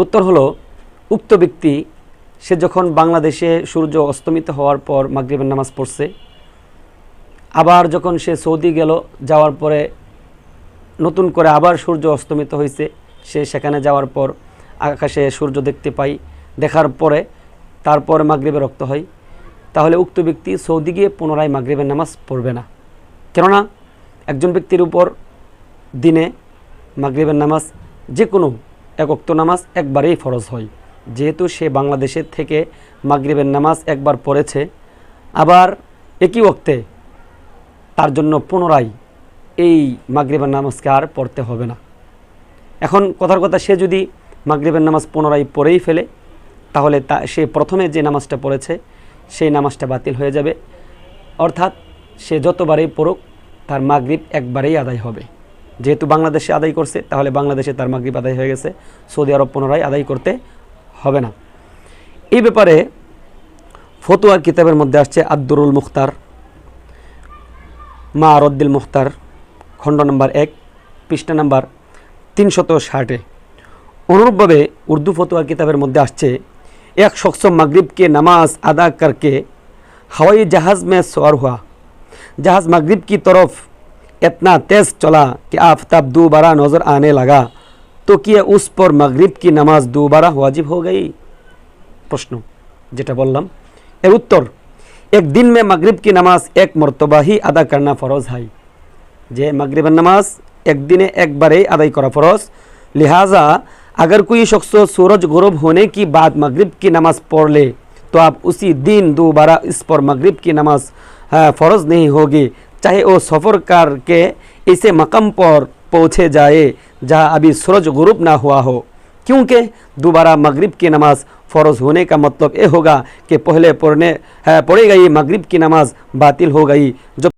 উত্তর হলো উক্ত ব্যক্তি সে যখন বাংলাদেশে সূর্য অস্তমিত হওয়ার পর মাগরিবের নামাজ পড়ছে, আবার যখন সে সৌদি গেল, যাওয়ার পরে নতুন করে আবার সূর্য অস্তমিত হয়েছে, সে সেখানে যাওয়ার পর আকাশে সূর্য দেখতে পাই, দেখার পরে তারপরে মাগরিবের রক্ত হয়, তাহলে উক্ত ব্যক্তি সৌদি গিয়ে পুনরায় মাগরিবের নামাজ পড়বে না। কেননা একজন ব্যক্তির উপর দিনে মাগরিবের নামাজ যে কোনো এক ওয়াক্ত নামাজ একবারেই ফরজ হয়। যেহেতু সে বাংলাদেশের থেকে মাগরিবের নামাজ একবার পড়েছে, আবার একই ওয়াক্তে তার জন্য পুনরায় এই মাগরিবের নামাজকে আর পড়তে হবে না। এখন কথার কথা, সে যদি মাগরিবের নামাজ পুনরায় পড়েই ফেলে, তাহলে সে প্রথমে যে নামাজটা পড়েছে সেই নামাজটা বাতিল হয়ে যাবে। অর্থাৎ সে যতবারেই পড়ুক তার মাগরিব একবারেই আদায় হবে। যেহেতু বাংলাদেশে আদায় করছে, তাহলে বাংলাদেশে তার মাগরিব আদায় হয়ে গেছে, সৌদি আরব পুনরায় আদায় করতে হবে না। এই ব্যাপারে ফতোয়ার কিতাবের মধ্যে আসছে আদ-দুরুল মুখতার মা রদ্দিল মুখতার, খণ্ড নম্বর 1, পৃষ্ঠা নম্বর 360। অনুরূপভাবে उर्दू फतवा किताबेर मध्य आसছে एक शख्स मगरिब के नमाज अदा करके हवाई जहाज़ में सवार हुआ। जहाज़ मगरिब की तरफ इतना तेज़ चला कि आफताब दोबारा नज़र आने लगा, तो क्या उस पर मगरिब की नमाज दोबारा वाजिब हो गई? प्रश्न जेटा बोललाम एर उत्तर, एक दिन में मगरिब की नमाज एक मरतबा ही अदा करना फ़रज़ है। जे मगरिब नमाज एक दिने एक बारे अदा करा फ़रज़, लिहाजा अगर कोई शख्स सूरज गुरूब होने की बाद मगरिब की नमाज पढ़ ले तो आप उसी दिन दोबारा इस पर मगरिब की नमाज फ़रज़ नहीं होगी, चाहे वो सफ़र करके इसे मकाम पर पहुँचे जाए जहाँ अभी सूरज गुरूब ना हुआ हो, क्योंकि दोबारा मगरिब की नमाज फ़रज़ होने का मतलब ये होगा कि पहले पढ़ी गई मगरिब की नमाज बातिल हो गई। जब